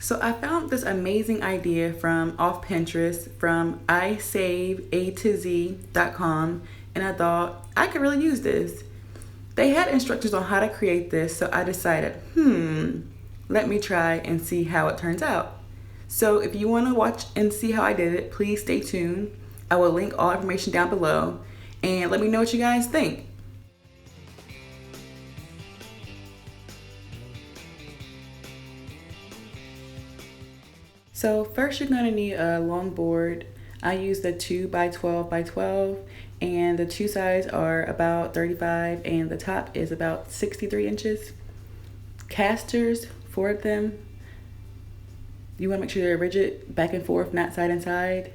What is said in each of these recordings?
So I found this amazing idea from off Pinterest from ISaveA2Z.com, and I thought I could really use this. They had instructions on how to create this, so I decided, let me try and see how it turns out. So if you want to watch and see how I did it, please stay tuned. I will link all information down below, and let me know what you guys think. So first you're going to need a long board. I use the 2 by 12 by 12, and the two sides are about 35 and the top is about 63 inches. Casters, 4 of them. You want to make sure they're rigid, back and forth, not side and side.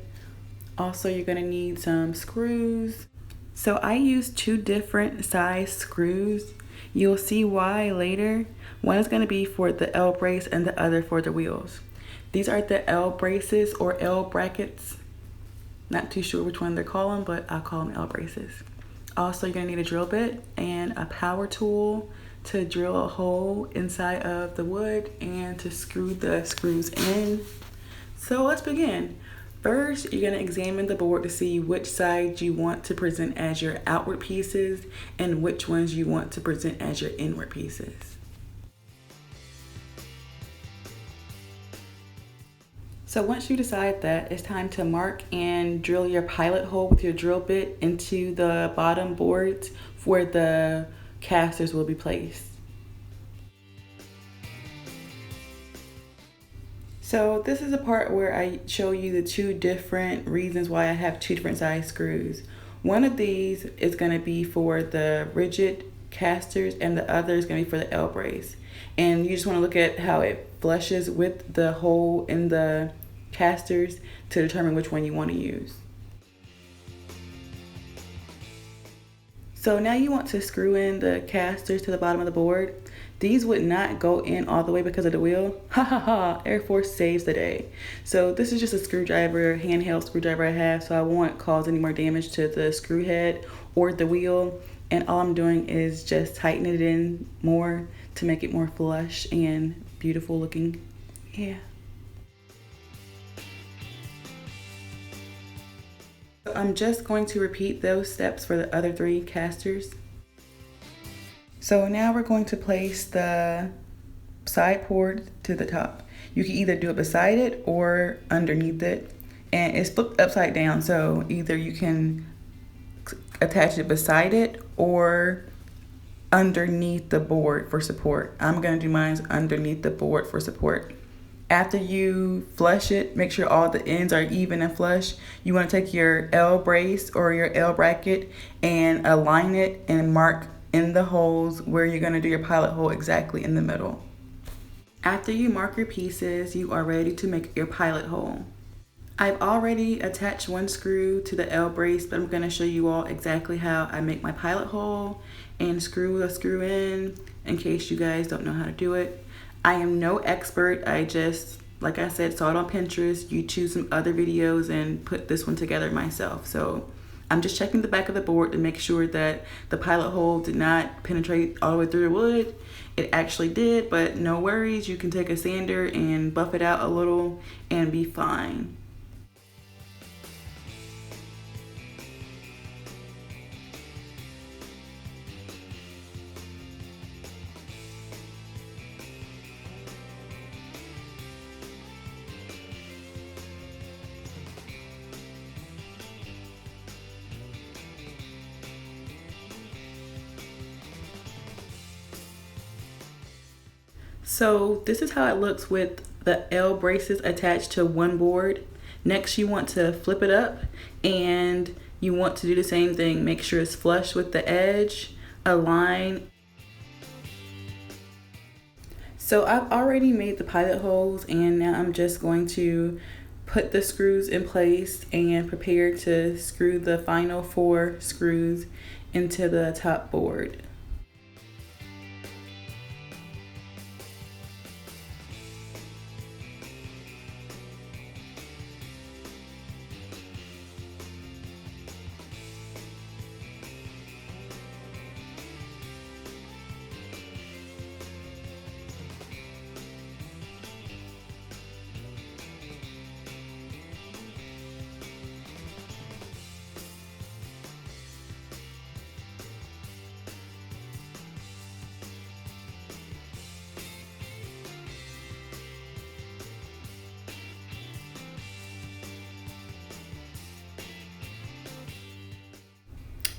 Also, you're going to need some screws. So I use 2 different size screws. You'll see why later. One is going to be for the L brace and the other for the wheels. These are the L braces or L brackets. Not too sure which one they're calling, but I'll call them L braces. Also, you're gonna need a drill bit and a power tool to drill a hole inside of the wood and to screw the screws in. So let's begin. First, you're gonna examine the board to see which side you want to present as your outward pieces and which ones you want to present as your inward pieces. So once you decide that, it's time to mark and drill your pilot hole with your drill bit into the bottom boards where the casters will be placed. So this is the part where I show you the 2 different reasons why I have 2 different size screws. One of these is going to be for the rigid casters and the other is going to be for the L brace. And you just want to look at how it flushes with the hole in the casters to determine which one you want to use. So now you want to screw in the casters to the bottom of the board. These would not go in all the way because of the wheel. Ha ha ha, Air Force saves the day. So this is just a screwdriver, handheld screwdriver I have, so I won't cause any more damage to the screw head or the wheel. And all I'm doing is just tighten it in more to make it more flush and beautiful looking. Yeah. I'm just going to repeat those steps for the other 3 casters. So now we're going to place the side board to the top. You can either do it beside it or underneath it. And it's flipped upside down, so either you can attach it beside it or underneath the board for support. I'm gonna do mine underneath the board for support. After you flush it, make sure all the ends are even and flush. You want to take your L brace or your L bracket and align it and mark in the holes where you're going to do your pilot hole exactly in the middle. After you mark your pieces, you are ready to make your pilot hole. I've already attached 1 screw to the L brace, but I'm going to show you all exactly how I make my pilot hole and screw a screw in case you guys don't know how to do it. I am no expert. I just, like I said, saw it on Pinterest, YouTube some other videos, and put this one together myself. So I'm just checking the back of the board to make sure that the pilot hole did not penetrate all the way through the wood. It actually did, but no worries. You can take a sander and buff it out a little and be fine. So this is how it looks with the L braces attached to 1 board. Next, you want to flip it up and you want to do the same thing. Make sure it's flush with the edge, align. So I've already made the pilot holes and now I'm just going to put the screws in place and prepare to screw the final 4 screws into the top board.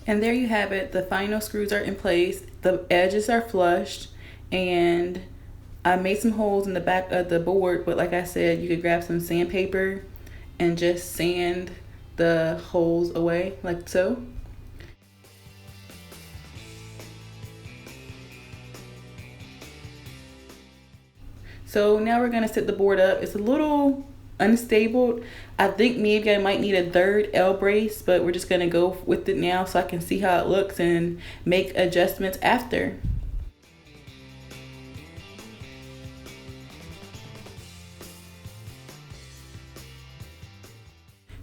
And there you have it. The final screws are in place. The edges are flushed, and I made some holes in the back of the board, but like I said, you could grab some sandpaper and just sand the holes away like so. So now we're gonna set the board up. It's a little unstable. I think maybe I might need a third L brace, but we're just gonna go with it now so I can see how it looks and make adjustments after.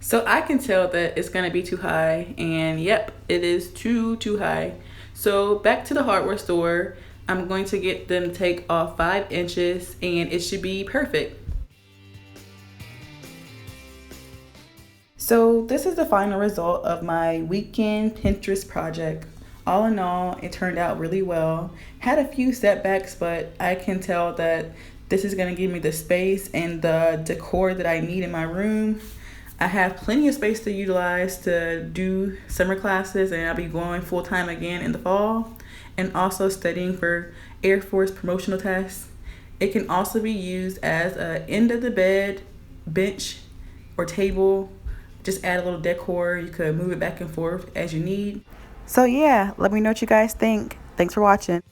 So I can tell that it's gonna be too high, and yep, it is too high. So back to the hardware store. I'm going to get them to take off 5 inches and it should be perfect. So this is the final result of my weekend Pinterest project. All in all, it turned out really well. Had a few setbacks, but I can tell that this is gonna give me the space and the decor that I need in my room. I have plenty of space to utilize to do summer classes, and I'll be going full-time again in the fall, and also studying for Air Force promotional tests. It can also be used as an end of the bed, bench, or table. Just add a little decor. You could move it back and forth as you need. So yeah, let me know what you guys think. Thanks for watching.